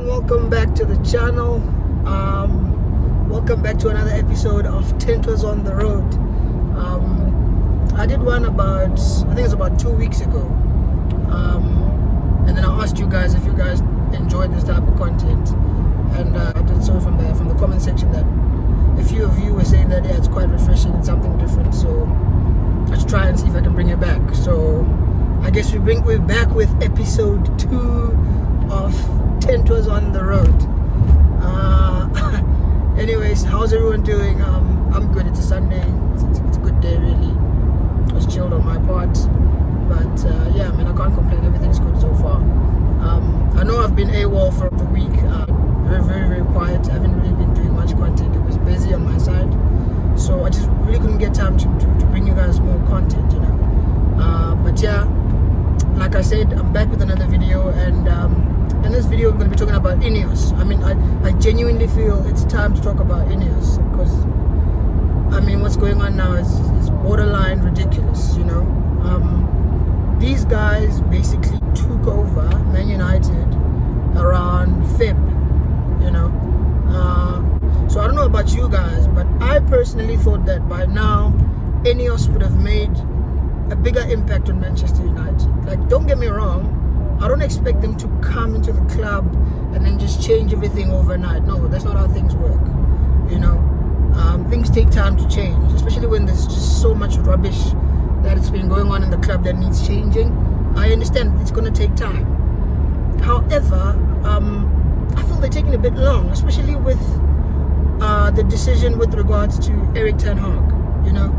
and welcome back to the channel. Welcome back to another episode of Tentwa's on the road. I did one about, I think it's about 2 weeks ago, and then I asked you guys if you guys enjoyed this type of content, and I did so from the comment section that a few of you were saying that yeah, it's quite refreshing, it's something different, so let's try and see if I can bring it back. So I guess we're back with episode 2 of Tentwa's on the road. Anyways, how's everyone doing? I'm good. It's a Sunday. It's a good day, really. It was chilled on my part, but yeah, I mean, I can't complain. Everything's good so far. I know I've been AWOL for the week. Very quiet. I haven't really been doing much content. It was busy on my side, so I just really couldn't get time to bring you guys more content, you know. But yeah, like I said, I'm back with another video, and in this video we're going to be talking about Ineos. I mean, I genuinely feel it's time to talk about Ineos, because I mean, what's going on now is borderline ridiculous, you know. These guys basically took over Man United around Feb, you know. So I don't know about you guys, but I personally thought that by now Ineos would have made a bigger impact on Manchester United. Like, don't get me wrong, I don't expect them to come into the club and then just change everything overnight. No, that's not how things work, you know. Things take time to change, especially when there's just so much rubbish that has been going on in the club that needs changing. I understand it's going to take time. However, I feel they're taking a bit long, especially with the decision with regards to Erik Ten Hag, you know.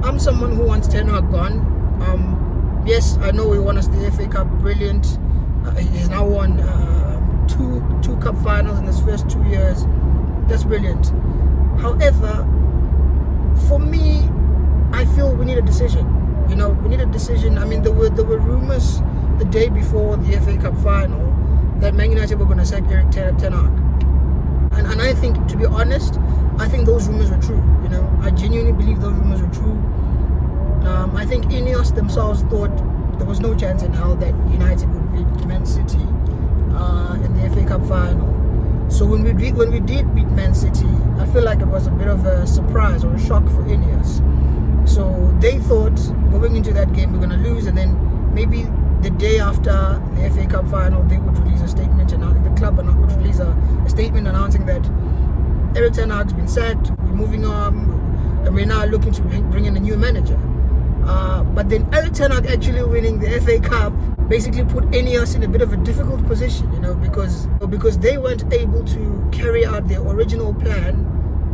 I'm someone who wants Ten Hag gone. Yes, I know he won us the FA Cup, brilliant. He's now won two cup finals in his first 2 years. That's brilliant. However, for me, I feel we need a decision. You know, we need a decision. I mean, there were rumors the day before the FA Cup final that Man United were going to sack Erik Ten Hag. And I think, to be honest, I think those rumors were true. You know, I genuinely believe those rumors were true. I think Ineos themselves thought there was no chance in hell that United would beat Man City in the FA Cup final. So when we did beat Man City, I feel like it was a bit of a surprise or a shock for Ineos. So they thought going into that game we're going to lose, and then maybe the day after the FA Cup final they would release a statement, and the club would release a statement announcing that Erik Ten Hag's been sacked, we're moving on, and we're now looking to bring in a new manager. But then Erik Ten Hag actually winning the FA Cup basically put Ineos in a bit of a difficult position, you know, because they weren't able to carry out their original plan,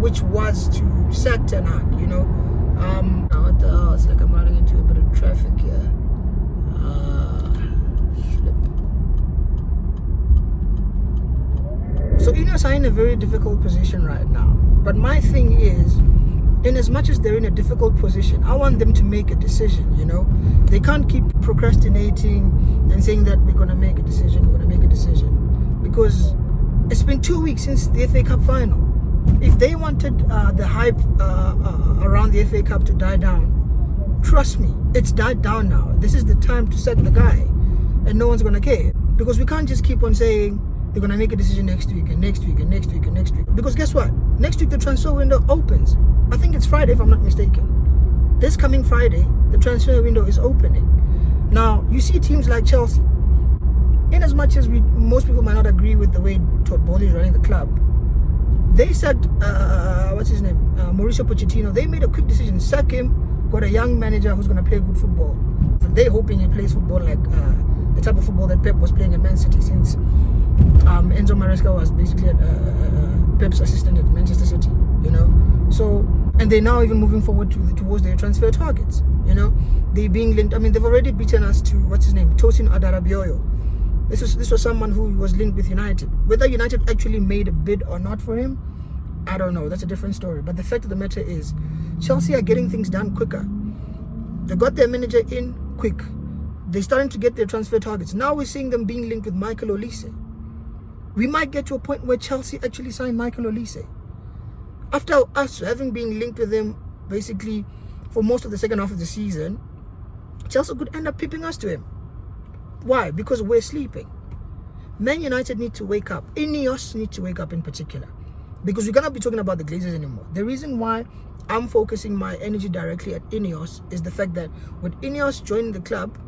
which was to sack Ten Hag, you know. What the hell? It's like I'm running into a bit of traffic here. So Ineos are in a very difficult position right now. But my thing is, in as much as they're in a difficult position, I want them to make a decision, you know. They can't keep procrastinating and saying that we're going to make a decision, because it's been 2 weeks since the FA Cup final. If they wanted the hype around the FA Cup to die down, trust me, it's died down now. This is the time to sack the guy, and no one's going to care, because we can't just keep on saying they're going to make a decision next week and next week and next week and next week. Because guess what? Next week the transfer window opens. I think it's Friday if I'm not mistaken. This coming Friday, the transfer window is opening. Now, you see teams like Chelsea. In as much as most people might not agree with the way Todd Bowley is running the club, they sacked, what's his name? Mauricio Pochettino. They made a quick decision, sack him, got a young manager who's going to play good football. They're hoping he plays football like the type of football that Pep was playing at Man City, since Enzo Maresca was basically Pep's assistant at Manchester City, you know. So, and they're now even moving forward towards their transfer targets, you know. They're being linked. I mean, they've already beaten us to, what's his name, Tosin Adarabioyo. This was someone who was linked with United. Whether United actually made a bid or not for him, I don't know. That's a different story. But the fact of the matter is, Chelsea are getting things done quicker. They got their manager in quick. They're starting to get their transfer targets. Now we're seeing them being linked with Michael Olise. We might get to a point where Chelsea actually sign Michael Olise. After us having been linked with him basically for most of the second half of the season, Chelsea could end up pipping us to him. Why? Because we're sleeping. Man United need to wake up. Ineos need to wake up in particular. Because we're going to be talking about the Glazers anymore. The reason why I'm focusing my energy directly at Ineos is the fact that when Ineos joined the club,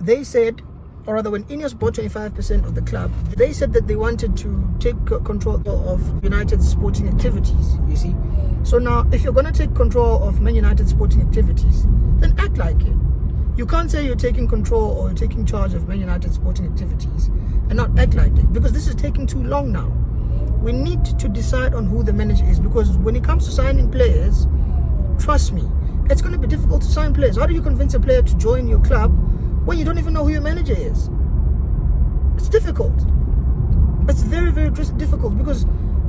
they said, or rather when Ineos bought 25% of the club, they said that they wanted to take control of United's sporting activities, you see. So now, if you're going to take control of Man United's sporting activities, then act like it. You can't say you're taking control or you're taking charge of Man United's sporting activities and not act like it, because this is taking too long now. We need to decide on who the manager is, because when it comes to signing players, trust me, it's going to be difficult to sign players. How do you convince a player to join your club when you don't even know who your manager is? It's difficult. It's very, very difficult, because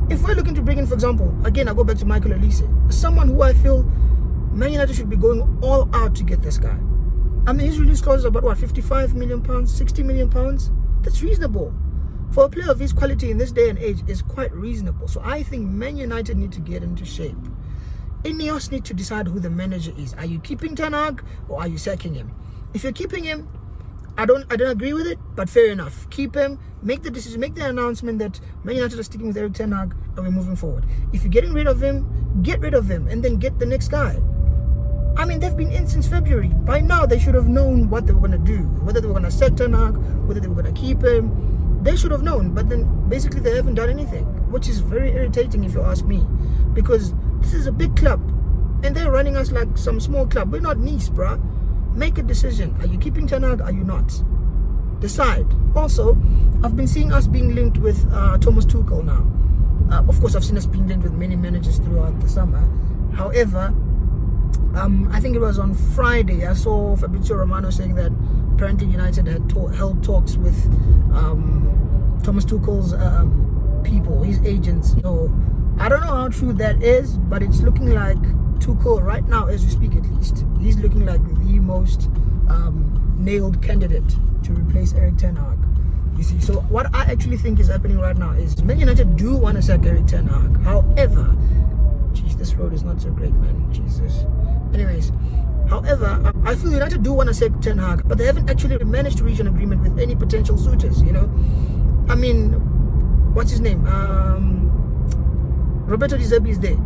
if we're looking to bring in, for example, again, I go back to Michael Olise, someone who I feel Man United should be going all out to get this guy. I mean, his release clause is about, what, 55 million pounds, 60 million pounds? That's reasonable. For a player of his quality in this day and age, is quite reasonable. So I think Man United need to get into shape. Ineos need to decide who the manager is. Are you keeping Ten Hag or are you sacking him? If you're keeping him, I don't agree with it, but fair enough. Keep him, make the decision, make the announcement that Man United are sticking with Erik Ten Hag and we're moving forward. If you're getting rid of him, get rid of him and then get the next guy. I mean, they've been in since February. By now, they should have known what they were going to do. Whether they were going to sack Ten Hag, whether they were going to keep him. They should have known, but then basically they haven't done anything, which is very irritating if you ask me, because this is a big club and they're running us like some small club. We're not Nice, bruh. Make a decision. Are you keeping Ten Hag? Are you not? Decide. Also, I've been seeing us being linked with Thomas Tuchel now. Of course, I've seen us being linked with many managers throughout the summer. However, I think it was on Friday, I saw Fabrizio Romano saying that apparently United had held talks with Thomas Tuchel's people, his agents. So I don't know how true that is, but it's looking like Tuchel right now, as we speak at least, he's looking like the most nailed candidate to replace Erik Ten Hag. You see, so what I actually think is happening right now is Man United do want to sack Erik Ten Hag. However, geez, this road is not so great, man. Jesus. Anyways, however, I feel United do want to sack Ten Hag, but they haven't actually managed to reach an agreement with any potential suitors, you know. I mean, what's his name? Roberto De Zerbi is there.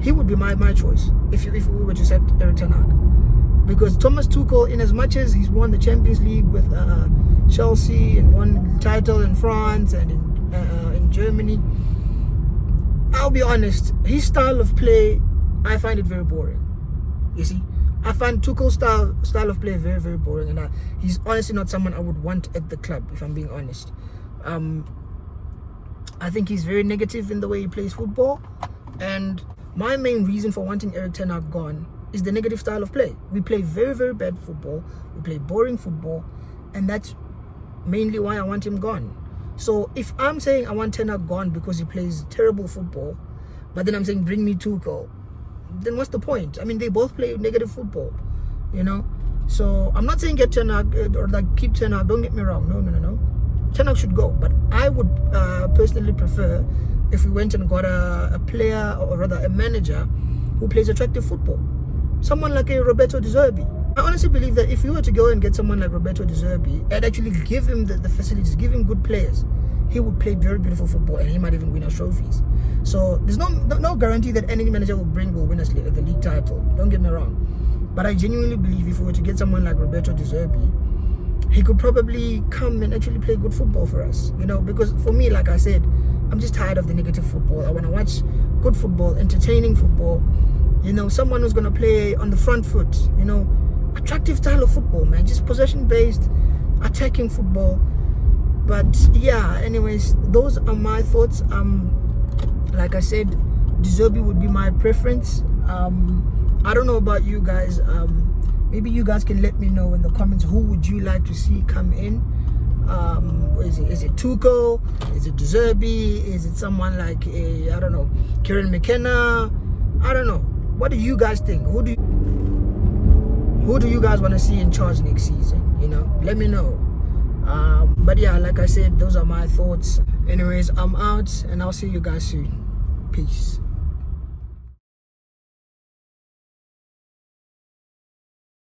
He would be my choice if we were to sack Erik Ten Hag. Because Thomas Tuchel, in as much as he's won the Champions League with Chelsea and won the title in France and in Germany, I'll be honest, his style of play, I find it very boring. You see, I find Tuchel's style of play very, very boring, and he's honestly not someone I would want at the club, if I'm being honest. I think he's very negative in the way he plays football, and my main reason for wanting Erik Ten Hag gone is the negative style of play. We play very, very bad football, we play boring football, and that's mainly why I want him gone. So if I'm saying I want Ten Hag gone because he plays terrible football, but then I'm saying bring me Tuchel, then what's the point? I mean, they both play negative football, you know. So I'm not saying get Ten Hag or like keep Ten Hag. Don't get me wrong. No. Ten Hag should go, but I would personally prefer if we went and got a player, or rather a manager who plays attractive football, someone like a Roberto De Zerbi. I honestly believe that if you were to go and get someone like Roberto De Zerbi and actually give him the facilities, give him good players, he would play very beautiful football and he might even win us trophies. So there's no guarantee that any manager will win us the league title. Don't get me wrong. But I genuinely believe if we were to get someone like Roberto De Zerbi, he could probably come and actually play good football for us. You know, because for me, like I said, I'm just tired of the negative football. I want to watch good football, entertaining football. You know, someone who's going to play on the front foot, you know, attractive style of football, man. Just possession-based, attacking football. But yeah, anyways, those are my thoughts. Like I said, De Zerbi would be my preference. I don't know about you guys. Maybe you guys can let me know in the comments, who would you like to see come in? Is it Tuchel? Is it De Zerbi? Is it someone like I don't know, Kieran McKenna? I don't know. What do you guys think? Who do you guys want to see in charge next season? You know, let me know. But yeah, like I said, those are my thoughts. Anyways, I'm out and I'll see you guys soon. Peace.